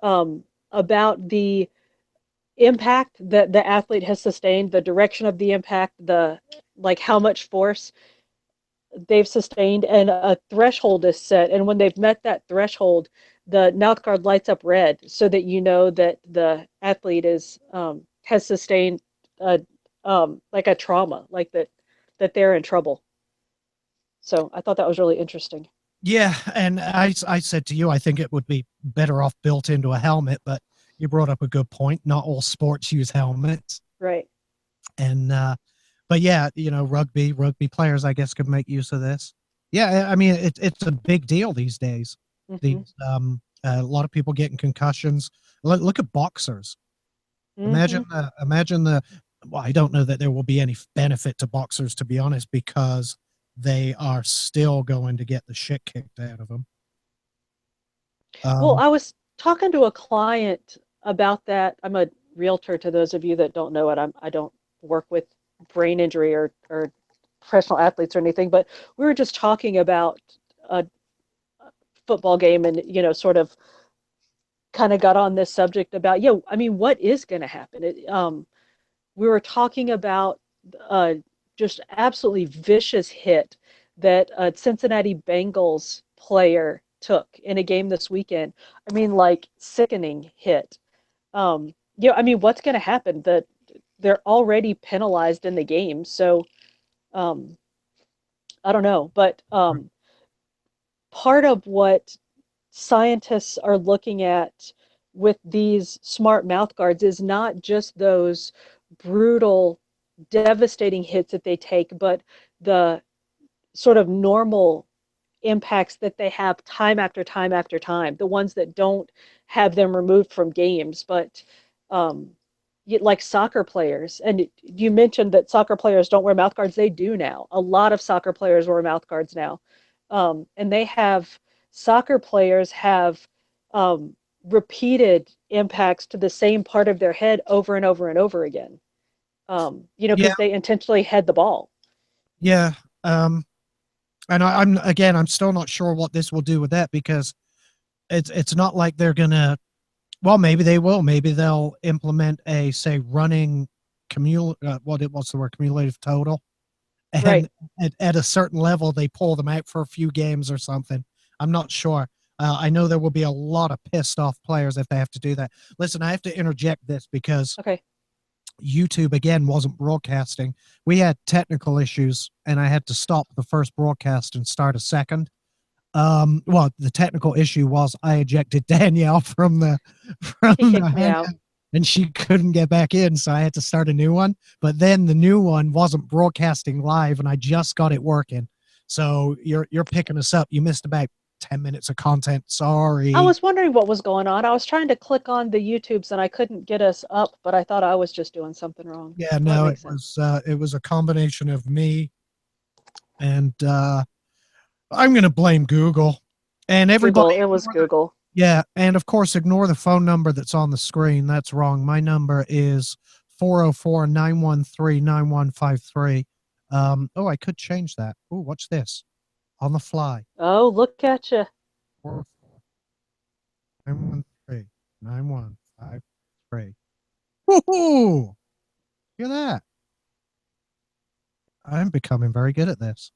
um, about the impact that the athlete has sustained, the direction of the impact, the like how much force they've sustained, and a threshold is set. And when they've met that threshold, the mouth guard lights up red so that you know that the athlete is has sustained a like a trauma, like that they're in trouble. So I thought that was really interesting. Yeah, and I said to you, I think it would be better off built into a helmet, but you brought up a good point. Not all sports use helmets, Right. and but yeah, rugby players, I guess, could make use of this. Yeah, I mean, it's a big deal these days. Mm-hmm. These a lot of people getting concussions. Look at boxers. Mm-hmm. Imagine the. Well, I don't know that there will be any benefit to boxers, to be honest, because they are still going to get the shit kicked out of them. Well, Um, I was talking to a client about that. I'm a realtor, to those of you that don't know it. I don't work with brain injury or professional athletes or anything, but we were just talking about a football game and, sort of kind of got on this subject about, yeah, I mean, what is going to happen? We were talking about uh, just absolutely vicious hit that a Cincinnati Bengals player took in a game this weekend. I mean, like sickening hit. I mean, what's going to happen? They're already penalized in the game, so um, I don't know. But part of what scientists are looking at with these smart mouth guards is not just those brutal, devastating hits that they take, but the sort of normal impacts that they have time after time after time, the ones that don't have them removed from games, but um, like soccer players. And you mentioned that soccer players don't wear mouth guards. They do now. A lot of soccer players wear mouth guards now. And soccer players have um, repeated impacts to the same part of their head over and over and over again, yeah, because they intentionally head the ball. yeah. Um, and I'm again, I'm still not sure what this will do with that because it's not like they're gonna. Well, maybe they will. Maybe they'll implement a say running what's the word, cumulative total, Right. and at a certain level they pull them out for a few games or something. I'm not sure. I know there will be a lot of pissed off players if they have to do that. Listen, I have to interject this because Okay. YouTube again wasn't broadcasting. We had technical issues and I had to stop the first broadcast and start a second. Well, the technical issue was I ejected Danielle from the from He the kicked me hangout out. and she couldn't get back in, so I had to start a new one. But then the new one wasn't broadcasting live and I just got it working. So you're picking us up. You missed about 10 minutes of content. I Sorry. was wondering what was going on. I was trying to click on the YouTubes and I couldn't get us up, but I thought I was just doing something wrong. Yeah, Well, that no, makes sense. it was a combination of me and I'm going to blame Google and everybody. Google, it was Google. Yeah, and of course, ignore the phone number that's on the screen. That's wrong. My number is 404-913-9153. Oh, I could change that. Oh, what's this? On the fly. Oh, look at you. 404-913-9153. Woohoo! Hear that? I'm becoming very good at this.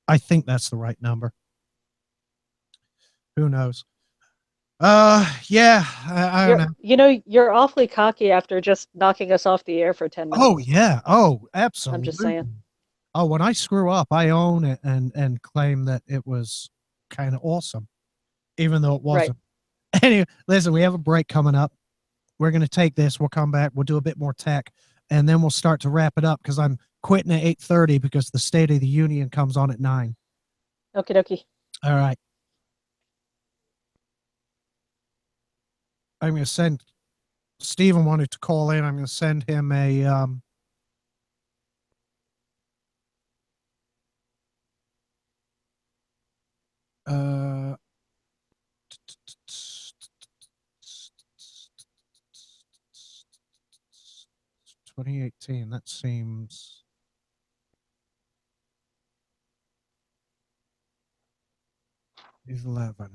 I think that's the right number. Who knows? Yeah, I don't know. You're awfully cocky after just knocking us off the air for 10 Oh, minutes. yeah. Oh, I'm just absolutely. saying. Oh, when I screw up, I own it and claim that it was kind of awesome, even though it Right. wasn't. Anyway, listen, we have a break coming up. We're going to take this. We'll come back. We'll do a bit more tech, and then we'll start to wrap it up because I'm quitting at 8:30 because the State of the Union comes on at 9. Okie dokie. All right. I'm going to send Stephen wanted to call in. I'm going to send him a uh 2018. That seems 11.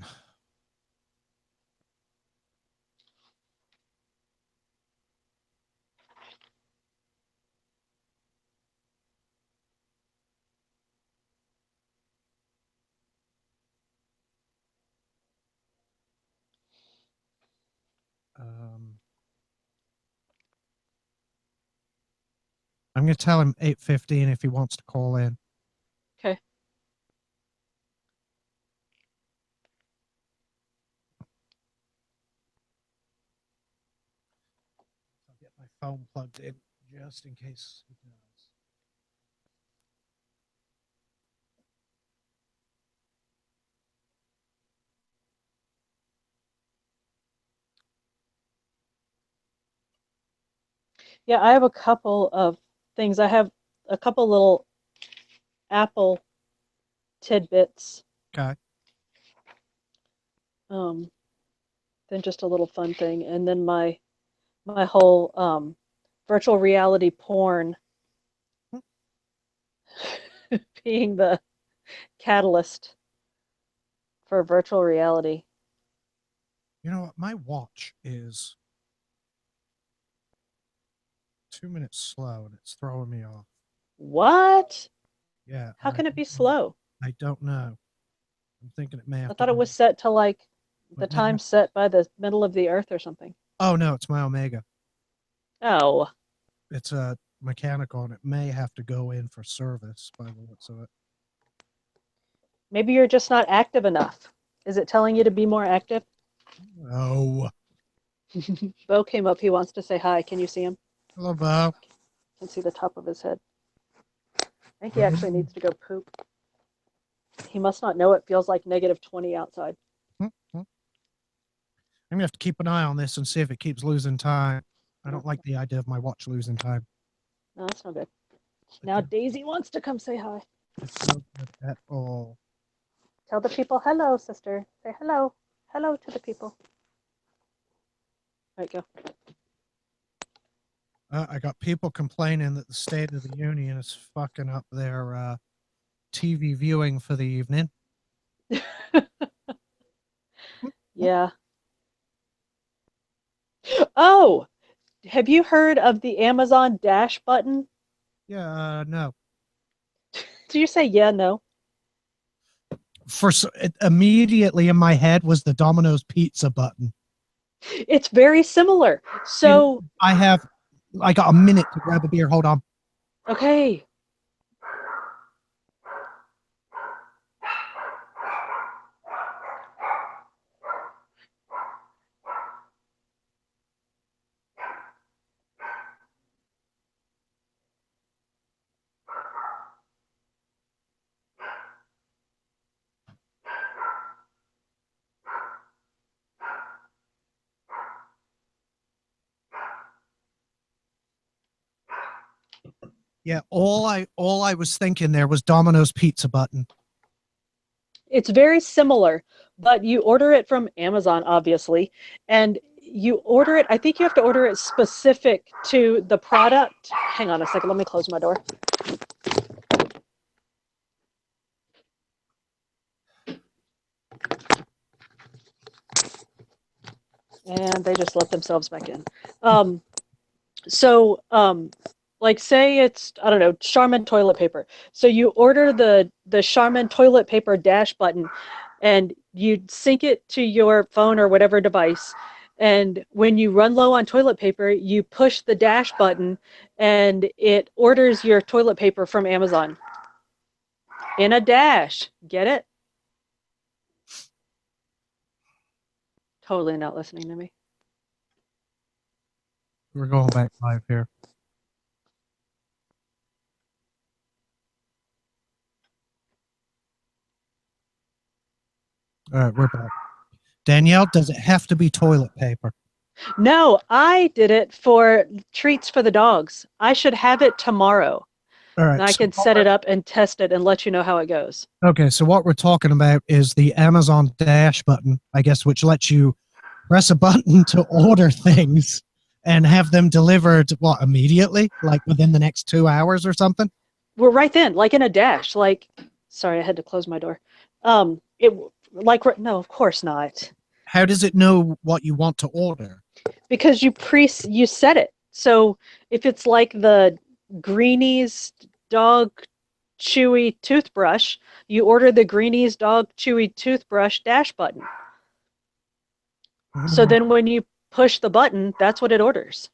I'm going to tell him 8:15 if he wants to call in. Okay. I'll get my phone plugged in just in case he does. Yeah, I have a couple of things. I have a couple little Apple tidbits. Okay. Then just a little fun thing, and then my whole virtual reality porn being the catalyst for virtual reality. You know what? My watch is 2 minutes slow and it's throwing me off. What? Yeah. How can it be slow? I don't know. I'm thinking it may have I to thought it be. was set to like the It may have- time set by the middle of the earth or something. Oh, no, it's my Omega. Oh, It's a mechanical and it may have to go in for service by the looks of it. maybe you're just not active enough. Is it telling you to be more active? Oh. Bo came up. He wants to say hi. Can you see him? Hello, Bo. Can see the top of his head. I think he actually needs to go poop. He must not know it feels like -20 outside. I'm gonna have to keep an eye on this and see if it keeps losing time. I don't like the idea of my watch losing time. No, that's no good. Now Daisy wants to come say hi. It's no good at all. Tell the people hello, sister. Say hello. Hello to the people. All right, go. I got people complaining that the State of the Union is fucking up their TV viewing for the evening. Yeah. Oh, have you heard of the Amazon Dash button? Yeah, no. Did you say yeah, no? Immediately in my head was the Domino's pizza button. It's very similar. So, I got a minute to grab a beer. Hold on. okay. Yeah, all I was thinking there was Domino's pizza button. It's very similar, but you order it from Amazon, obviously, and you order it, I think you have to order it specific to the product. Hang on a second, let me close my door. And they just let themselves back in. Like say it's, I don't know, Charmin toilet paper. So you order the Charmin toilet paper dash button and you sync it to your phone or whatever device. And when you run low on toilet paper, you push the dash button and it orders your toilet paper from Amazon in a dash. Get it? Totally not listening to me. We're going back live here. All right, we're back. Danielle, does it have to be toilet paper? No, I did it for treats for the dogs. I should have it tomorrow. All right. And I can set it up and test it and let you know how it goes. Okay, so what we're talking about is the Amazon Dash button, I guess, which lets you press a button to order things and have them delivered, what, immediately? Like within the next 2 hours or something? We're right then, like in a dash. Like, sorry, I had to close my door. No, of course not. How does it know what you want to order? Because you set it. So if it's like the Greenies dog chewy toothbrush, you order the Greenies dog chewy toothbrush dash button. So then when you push the button, that's what it orders.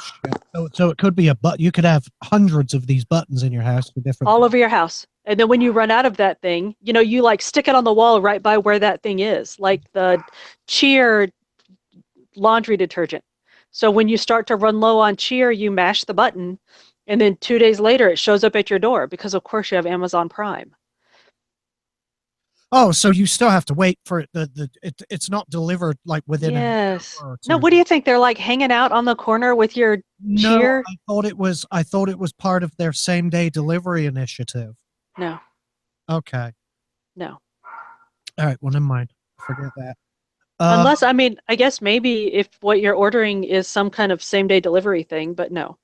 Shit. So it could be a you could have hundreds of these buttons in your house for different all things. over your house. And then when you run out of that thing, you like stick it on the wall right by where that thing is, like the Cheer laundry detergent. So when you start to run low on Cheer, you mash the button, and then 2 days later it shows up at your door because of course you have Amazon Prime. Oh, so you still have to wait for it. It's not delivered like within an Yes. hour or No, two. what do you think? They're like hanging out on the corner with your No, Cheer? I thought it was part of their same day delivery initiative. No, Okay. no. All right. Well, never mind. Forget that. Uh, Unless, I mean, I guess maybe if what you're ordering is some kind of same day delivery thing, but no.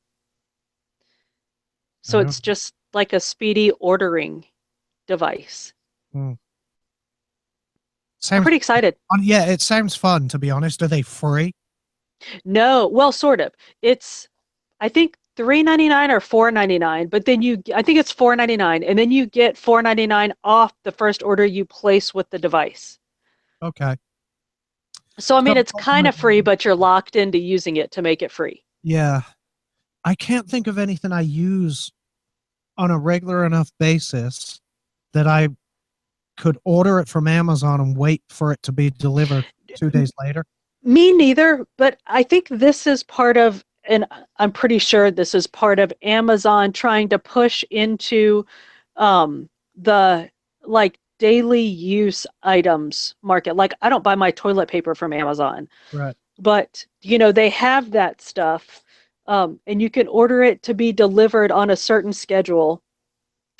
So I don't. it's just like a speedy ordering device. Hmm. I'm Sounds. pretty excited. Yeah, it sounds fun. To be honest, are they free? No, well, sort of. It's, I think, 3.99 or 4.99, but then I think it's 4.99, and then you get 4.99 off the first order you place with the device. Okay. So I So mean, it's kind of free, ultimately, but you're locked into using it to make it free. yeah, I can't think of anything I use on a regular enough basis that I could order it from Amazon and wait for it to be delivered 2 days later. Me neither, but I think this is part of, and I'm pretty sure this is part of Amazon trying to push into the like daily use items market. Like I don't buy my toilet paper from Amazon, Right. but they have that stuff, and you can order it to be delivered on a certain schedule,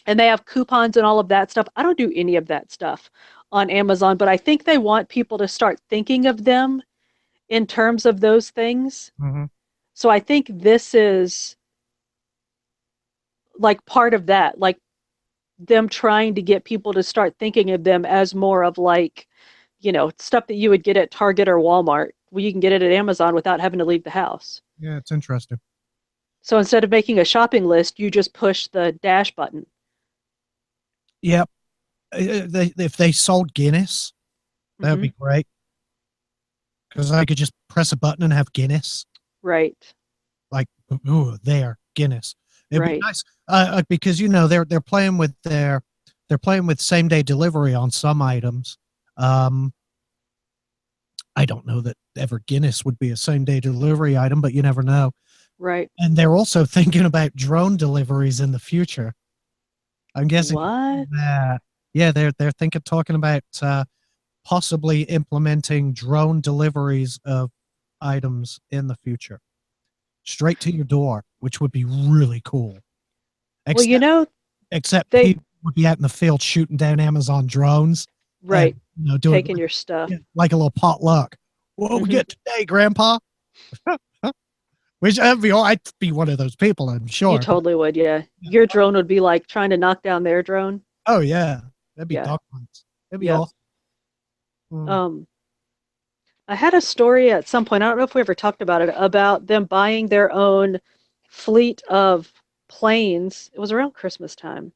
and they have coupons and all of that stuff. I don't do any of that stuff on Amazon, but I think they want people to start thinking of them in terms of those things. Hmm. So I think this is like part of that, like them trying to get people to start thinking of them as more of like, stuff that you would get at Target or Walmart. Well, you can get it at Amazon without having to leave the house. Yeah, it's interesting. So instead of making a shopping list, you just push the dash button. Yep. If they sold Guinness, that would Hmm. be great because I could just press a button and have Guinness. Right, Like, ooh, there, Guinness. It'd be right. nice because they're playing with they're playing with same day delivery on some items. Um, I don't know that ever Guinness would be a same day delivery item, but you never know. Right. And they're also thinking about drone deliveries in the future. I'm guessing What? that yeah, they're talking about possibly implementing drone deliveries of items in the future, straight to your door, which would be really cool. Well, Except they, people would be out in the field shooting down Amazon drones and right, doing taking your stuff. like a little potluck. What we Hmm. get today, Grandpa? Which I'd be one of those people, I'm You sure. But totally would, yeah. Your drone would be like trying to knock down their drone. oh yeah, that'd be Yeah. dog hunts. That'd be Yep. awesome. Mm. Um, I had a story at some point, I don't know if we ever talked about it, about them buying their own fleet of planes. It was around Christmas time.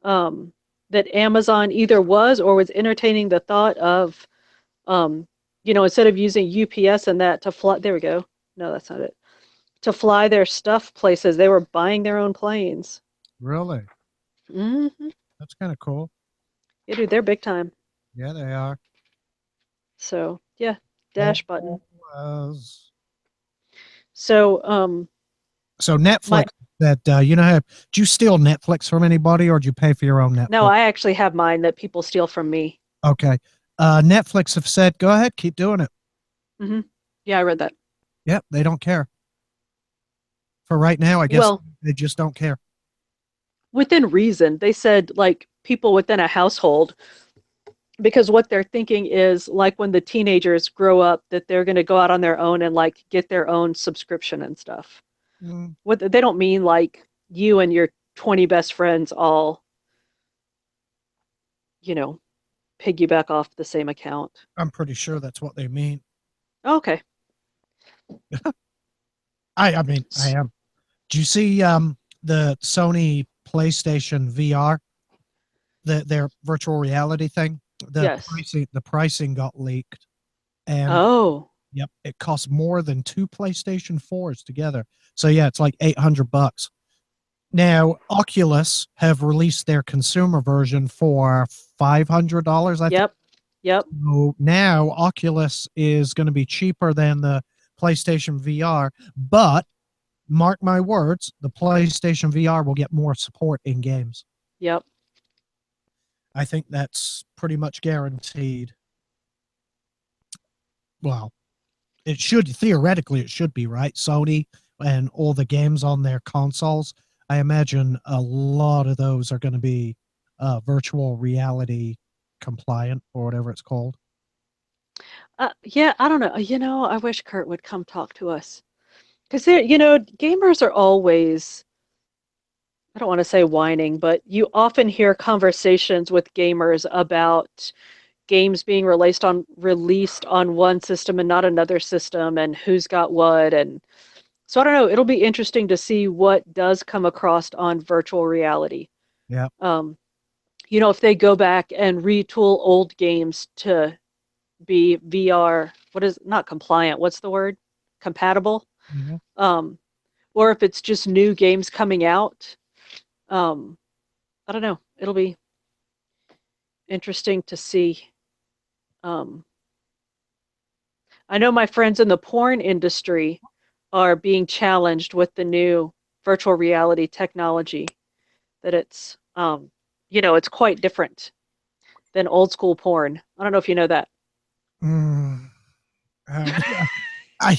Um, that Amazon either was or was entertaining the thought of, um, instead of using UPS and that to fly, there we go. No, that's not it. To fly their stuff places, they were buying their own planes. Really? Hmm. That's kind of cool. Yeah, dude, they're big time. Yeah, they are. So yeah, Oh, dash button. was So so my Netflix that do you steal Netflix from anybody or do you pay for your own no, Netflix? I actually have mine that people steal from me. Okay. Netflix have said go ahead, keep doing it. Hmm. Yeah, I read that. Yep, they don't care. For right now, I guess Well, they just don't care. within reason, they said like people within a household, because what they're thinking is like when the teenagers grow up, that they're going to go out on their own and like get their own subscription and stuff. Mm, What they don't mean like you and your 20 best friends all, you know, piggyback off the same account. I'm pretty sure that's what they mean. Okay. I mean, I am. Do you see the Sony PlayStation VR, their virtual reality thing? Yes. The pricing got leaked, and Oh. Yep, it costs more than two PlayStation 4s together. So yeah, it's like $800. Now, Oculus have released their consumer version for $500, I think. Yep. Yep. So now Oculus is going to be cheaper than the PlayStation VR, but mark my words, the PlayStation VR will get more support in games. Yep. I think that's pretty much guaranteed. Well, it should theoretically it should be, right? Sony and all the games on their consoles. I imagine a lot of those are going to be virtual reality compliant or whatever it's called. Yeah, I don't know. I wish Kurt would come talk to us because gamers are always, I don't want to say whining, but you often hear conversations with gamers about games being released on one system and not another system and who's got what. And so I don't know, it'll be interesting to see what does come across on virtual reality. Yeah. If they go back and retool old games to be VR, what is not compliant, what's the word? Compatible. Mhm. Or if it's just new games coming out. I don't know. It'll be interesting to see. I know my friends in the porn industry are being challenged with the new virtual reality technology, that it's quite different than old school porn. I don't know if you know that. Mm. Yeah.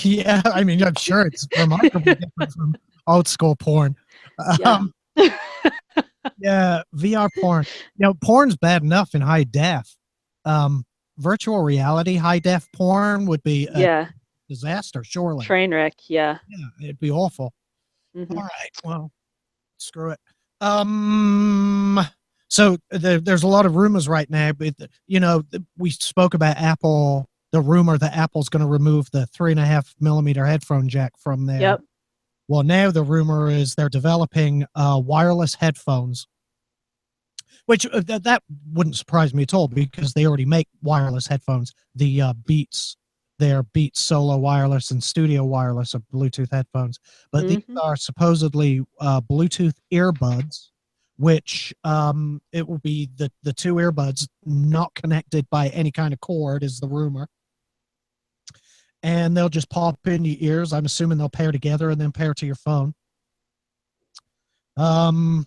Yeah, I mean, I'm sure it's remarkably different from old school porn. Yeah. Um, yeah, VR porn. Porn's bad enough in high def. Virtual reality high def porn would be a Yeah. disaster, surely. Train wreck. Yeah. Yeah, it'd be awful. Hmm. All right, well, screw it. So there's a lot of rumors right now, but we spoke about Apple. The rumor that Apple's going to remove the 3.5 millimeter headphone jack from there. Yep. Well, now the rumor is they're developing wireless headphones, which that wouldn't surprise me at all because they already make wireless headphones. The Beats, their Beats Solo Wireless and Studio Wireless are Bluetooth headphones, but these are supposedly Bluetooth earbuds, which it will be the two earbuds not connected by any kind of cord, is the rumor. And they'll just pop in your ears. I'm assuming they'll pair together and then pair to your phone. Don't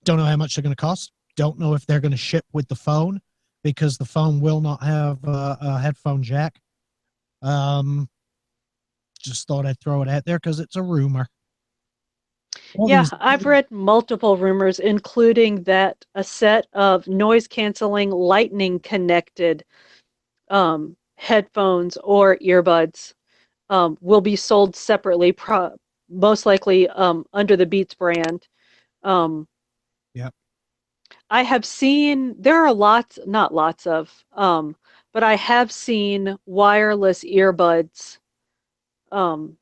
know how much they're going to cost. Don't know if they're going to ship with the phone because the phone will not have a headphone jack. Just thought I'd throw it out there because it's a rumor. Yeah, I've read multiple rumors, including that a set of noise canceling lightning connected headphones or earbuds will be sold separately, most likely under the Beats brand. Yep. I have seen, there are not lots of, but I have seen wireless earbuds. I don't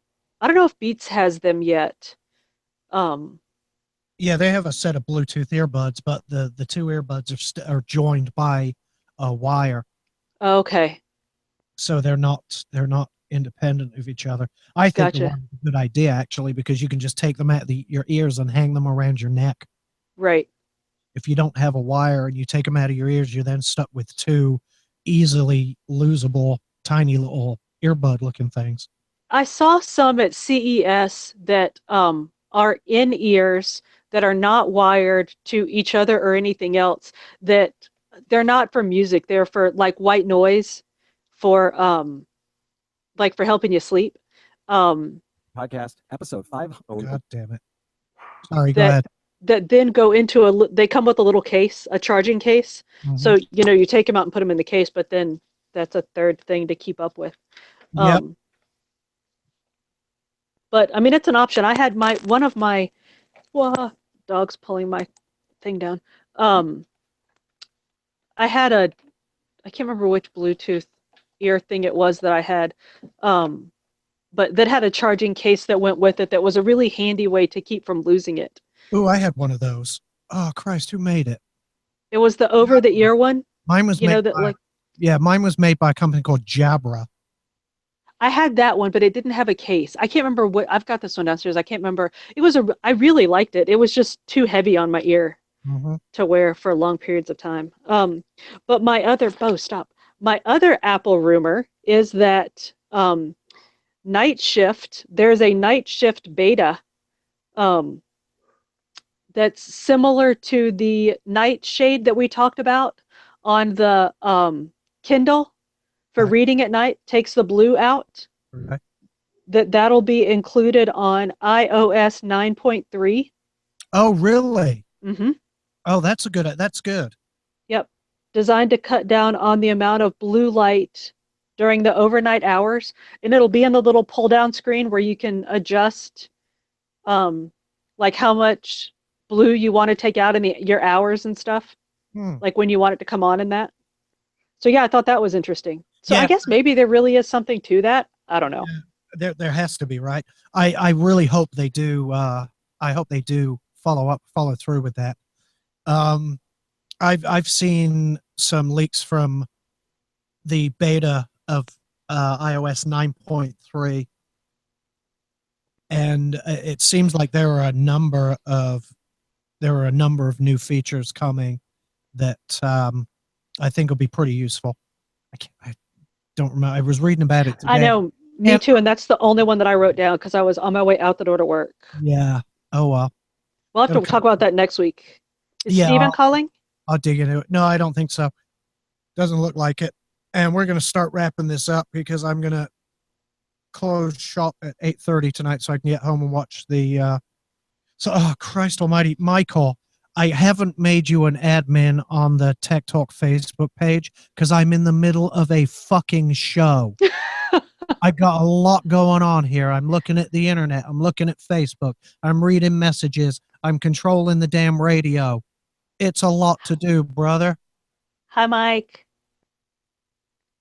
know if Beats has them yet. Yeah, they have a set of Bluetooth earbuds, but the two earbuds are joined by a wire. Okay. So they're not independent of each other. I think Gotcha. the one's a good idea actually because you can just take them out your ears and hang them around your neck. Right. If you don't have a wire and you take them out of your ears, you're then stuck with two easily losable tiny little earbud looking things. I saw some at CES that are in ears that are not wired to each other or anything else, that they're not for music, they're for like white noise, for like for helping you sleep. Podcast episode 5. God damn it. Sorry, go that ahead. that then go into they come with a little case, a charging case. Mhm. So you take them out and put them in the case, but then that's a third thing to keep up with. Yep. But I mean, it's an option. I had one of my dog's pulling my thing down. I had I can't remember which Bluetooth ear thing it was that I had, but that had a charging case that went with it. That was a really handy way to keep from losing it. Oh, I had one of those. Oh Christ, who made it? It was the over the ear one. Mine was made that by, mine was made by a company called Jabra. I had that one, but it didn't have a case. I can't remember what I've got this one downstairs. I can't remember. I really liked it. It was just too heavy on my ear Mm-hmm. to wear for long periods of time. But stop. My other Apple rumor is that Night Shift, there's a Night Shift beta um, that's similar to the Nightshade that we talked about on the Kindle for Right. reading at night, takes the blue out. Right. That'll be included on iOS 9.3. Oh, really? Mm-hmm. Oh, that's good. Yep. Designed to cut down on the amount of blue light during the overnight hours. And it'll be in the little pull down screen where you can adjust like how much blue you want to take out in your hours and stuff, like when you want it to come on in that. So yeah, I thought that was interesting. So Yeah. I guess maybe there really is something to that. I don't know. There has to be, right? I really hope they do. I hope they do follow through with that. I've seen some leaks from the beta of iOS 9.3, and it seems like there are a number of new features coming that I think will be pretty useful. I don't remember. I was reading about it today. I know, me too, and that's the only one that I wrote down because I was on my way out the door to work. Yeah. Oh well. We'll have to talk about that next week. Is Steven calling? I'll dig into it. No, I don't think so. Doesn't look like it. And we're going to start wrapping this up because I'm going to close shop at 8:30 tonight so I can get home and watch the oh Christ almighty, Michael, I haven't made you an admin on the Tech Talk Facebook page because I'm in the middle of a fucking show. I've got a lot going on here. I'm looking at the internet. I'm looking at Facebook. I'm reading messages. I'm controlling the damn radio. It's a lot to do, brother. Hi, Mike.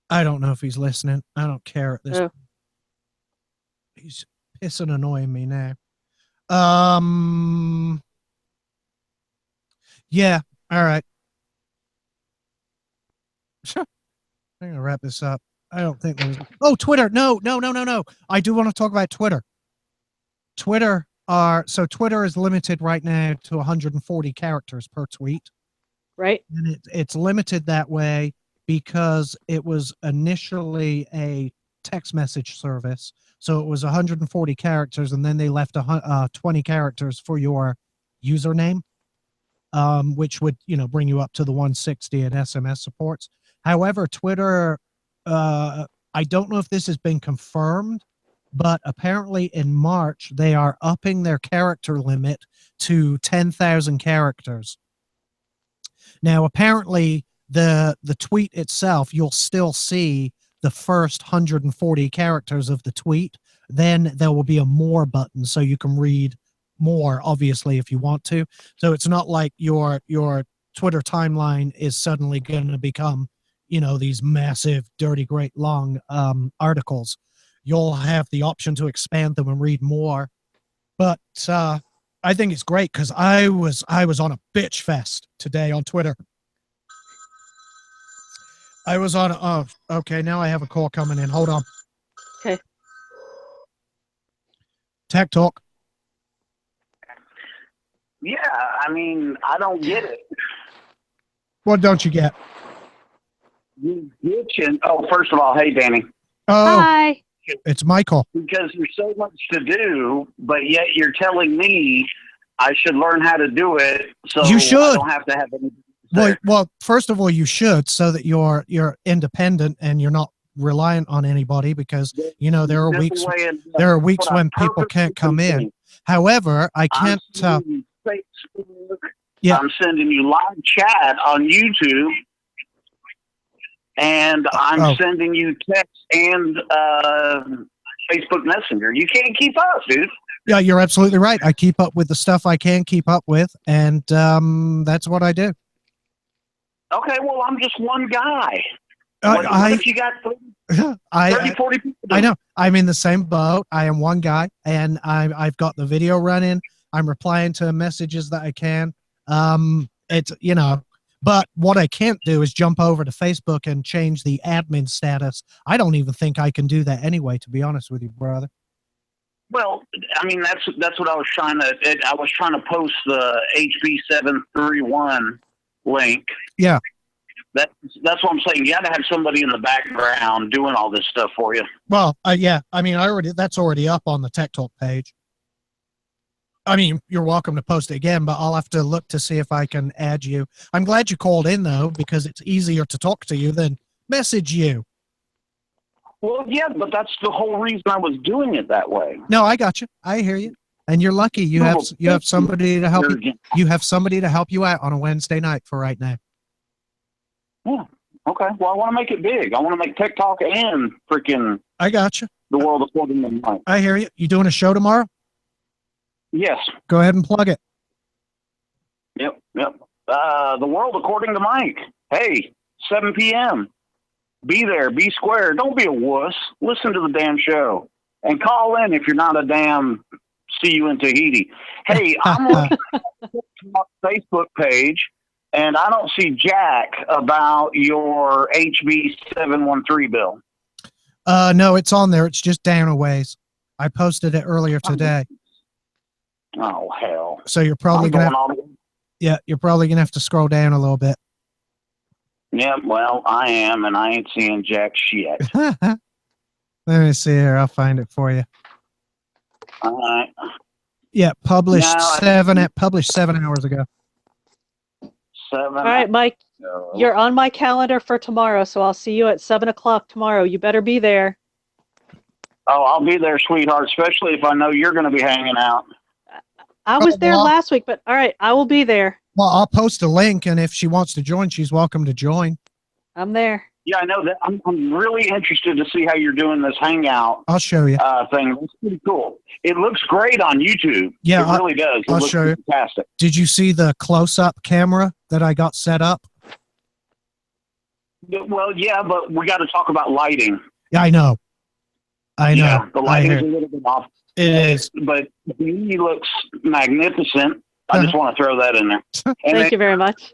I don't know if he's listening. I don't care at this point. He's pissing annoying me now. Yeah. All right. I'm going to wrap this up. I don't think there's... Oh, Twitter. No. I do want to talk about Twitter. Twitter is limited right now to 140 characters per tweet. Right. And it's limited that way because it was initially a text message service. So it was 140 characters, and then they left 20 characters for your username, which would, bring you up to the 160 and SMS supports. However, Twitter, I don't know if this has been confirmed, but apparently in March, they are upping their character limit to 10,000 characters. Now, apparently, the tweet itself, you'll still see the first 140 characters of the tweet. Then there will be a more button so you can read more, obviously, if you want to. So it's not like your Twitter timeline is suddenly going to become, these massive, dirty, great long articles. You'll have the option to expand them and read more. But I think it's great because I was on a bitch fest today on Twitter. I was on. Oh, okay. Now I have a call coming in. Hold on. Okay. Tech Talk. Yeah, I mean, I don't get it. What don't you get? You bitching. Oh, first of all, hey, Danny. Oh, hi. It's Michael. Because there's so much to do, but yet you're telling me I should learn how to do it. So you should. I don't have to have any. Well, first of all, you should, so that you're independent and you're not reliant on anybody, because there are weeks when people can't come in. However, I can't. Yeah. I'm sending you live chat on YouTube, and I'm sending you text and Facebook Messenger. You can't keep up, dude. Yeah, you're absolutely right. I keep up with the stuff I can keep up with, and that's what I do. Okay, well, I'm just one guy. What if you got 30, 40 people? I know. I'm in the same boat. I am one guy, and I've got the video running. I'm replying to messages that I can. It's, But what I can't do is jump over to Facebook and change the admin status. I don't even think I can do that anyway, to be honest with you, brother. Well, I mean, that's what I was trying to. I was trying to post the HB731 link. Yeah. That's what I'm saying. You got to have somebody in the background doing all this stuff for you. Well, yeah. I mean, that's already up on the Tech Talk page. I mean, you're welcome to post it again, but I'll have to look to see if I can add you. I'm glad you called in though, because it's easier to talk to you than message you. Well, yeah, but that's the whole reason I was doing it that way. No, I got you. I hear you. And you're lucky you have somebody to help you. You have somebody to help you out on a Wednesday night for right now. Yeah. Okay. Well, I want to make it big. I want to make Tech Talk and freaking. I got you. The world according to Mike. I hear you. You doing a show tomorrow? Yes. Go ahead and plug it. Yep. The world according to Mike. Hey, 7 p.m. Be there. Be square. Don't be a wuss. Listen to the damn show and call in if you're not a damn. See you in Tahiti. Hey, I'm looking at the Facebook page. And I don't see jack about your HB 713 bill. No, it's on there. It's just down a ways. I posted it earlier today. Oh hell! So you're probably you're probably gonna have to scroll down a little bit. Yeah, well, I am, and I ain't seeing jack shit. Let me see here. I'll find it for you. All right. Yeah, published 7 hours ago. 7. All right, Mike, you're on my calendar for tomorrow, so I'll see you at 7 o'clock tomorrow. You better be there. Oh, I'll be there, sweetheart, especially if I know you're going to be hanging out. I was there last week, but all right, I will be there. Well, I'll post a link, and if she wants to join, she's welcome to join. I'm there. Yeah, I know that. I'm really interested to see how you're doing this hangout. I'll show you. Thing. It's pretty cool. It looks great on YouTube. Yeah, it really does. It I'll looks show you. Fantastic. Did you see the close-up camera that I got set up? Well, yeah, but we got to talk about lighting. Yeah, I know. Yeah, the lighting's a little bit off. It is. But he looks magnificent. I just want to throw that in there. And Thank you very much.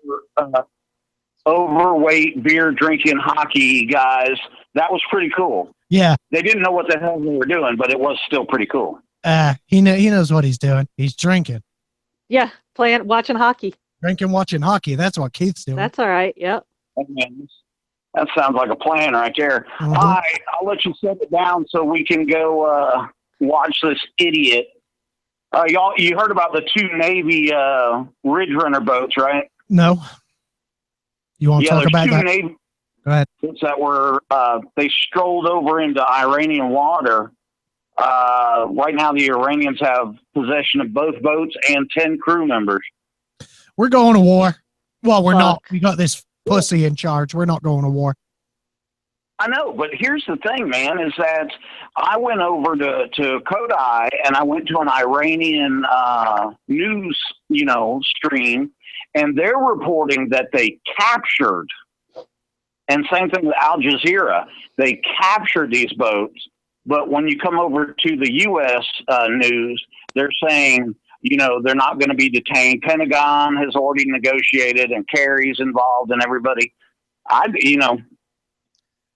Overweight beer drinking hockey guys. That was pretty cool. Yeah. They didn't know what the hell they were doing, but it was still pretty cool. He knows what he's doing. He's drinking. Yeah, watching hockey. Drinking, watching hockey. That's what Keith's doing. That's all right. Yep. That sounds like a plan right there. Mm-hmm. All right, I'll let you set it down so we can go watch this idiot. Y'all, you heard about the 2 Navy Ridge Runner boats, right? No. You want to talk about that? Navy Go ahead. boats that were they strolled over into Iranian water. Right now, the Iranians have possession of both boats and 10 crew members. We're going to war. Well, we're not. We got this pussy in charge. We're not going to war. I know, but here's the thing, man, is that I went over to Kodai and I went to an Iranian news, stream, and they're reporting that they captured, and same thing with Al Jazeera, they captured these boats, but when you come over to the U.S. News, they're saying, they're not going to be detained. Pentagon has already negotiated, and Kerry's involved, and everybody.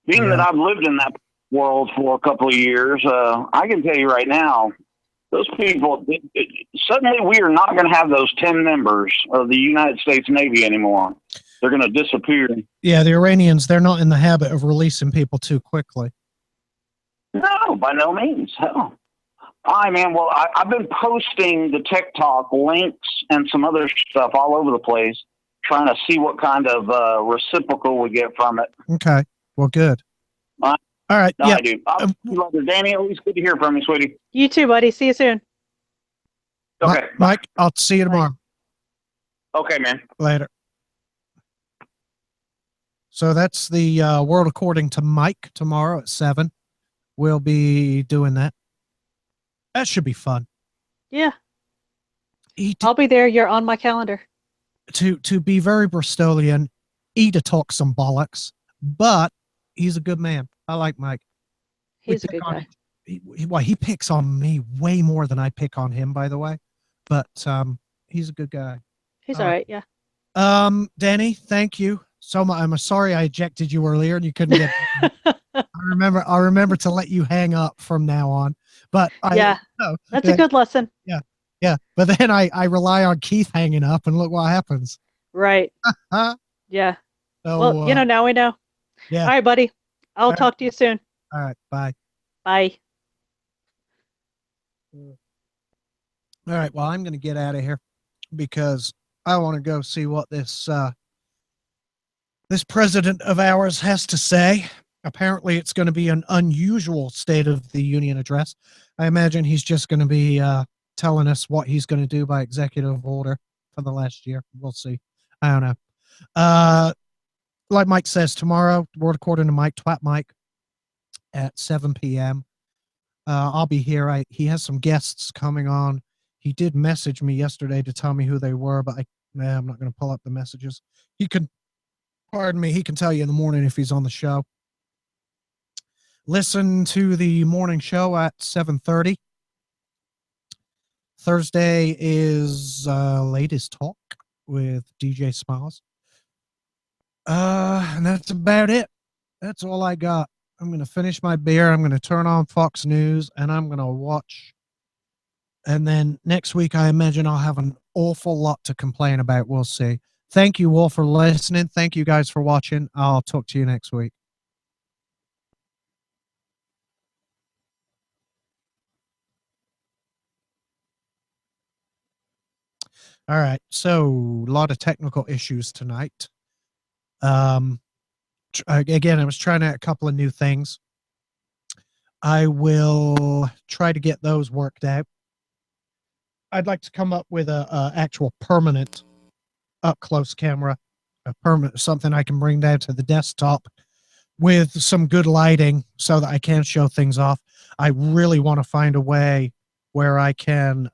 Being that I've lived in that world for a couple of years, I can tell you right now, those people, suddenly we are not going to have those 10 members of the United States Navy anymore. They're going to disappear. Yeah, the Iranians, they're not in the habit of releasing people too quickly. No, by no means. Hell. All right, man. Well, I've been posting the Tech Talk links and some other stuff all over the place, trying to see what kind of reciprocal we get from it. Okay. Well, good. All right. No, yeah. I do. Danny, always good to hear from you, sweetie. You too, buddy. See you soon. Okay. Mike, I'll see you tomorrow. Okay, man. Later. So that's the World According to Mike tomorrow at 7. We'll be doing that. That should be fun. Yeah. I'll be there. You're on my calendar. To be very Bristolian, to talk some bollocks, but he's a good man. I like Mike. He's a good guy. He picks on me way more than I pick on him, by the way. But he's a good guy. He's all right. Yeah. Danny, thank you so much. I'm sorry I ejected you earlier and you couldn't get. I'll remember to let you hang up from now on. But Yeah, that's a good lesson. Yeah. But then I rely on Keith hanging up, and look what happens. Right. Huh? Yeah. So, Well, now we know. yeah. All right, buddy. I'll right. talk to you soon. All right. Bye. Bye. All right. Well, I'm going to get out of here because I want to go see what this president of ours has to say. Apparently, it's going to be an unusual State of the Union address. I imagine he's just going to be telling us what he's going to do by executive order for the last year. We'll see. I don't know. Like Mike says, tomorrow, World According to Mike, Twat Mike, at 7 p.m. I'll be here. He has some guests coming on. He did message me yesterday to tell me who they were, but I'm not going to pull up the messages. He can tell you in the morning if he's on the show. Listen to the morning show at 7:30. Thursday is Latest Talk with DJ Smiles. And that's about it. That's all I got. I'm going to finish my beer. I'm going to turn on Fox News and I'm going to watch. And then next week, I imagine I'll have an awful lot to complain about. We'll see. Thank you all for listening. Thank you guys for watching. I'll talk to you next week. All right. So a lot of technical issues tonight. Again, I was trying out a couple of new things. I will try to get those worked out. I'd like to come up with a actual permanent up close camera, something I can bring down to the desktop with some good lighting so that I can show things off. I really want to find a way where I can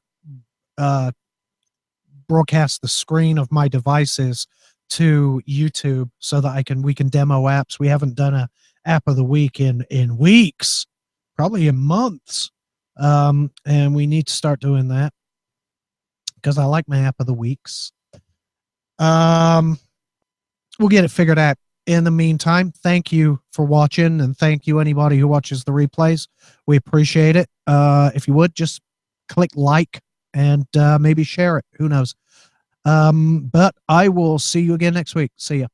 broadcast the screen of my devices to YouTube so that we can demo apps. We haven't done a app of the week in weeks, probably in months. And we need to start doing that because I like my app of the weeks. We'll get it figured out. In the meantime, thank you for watching, and thank you anybody who watches the replays. We appreciate it. If you would, just click like and maybe share it. Who knows? But I will see you again next week. See ya.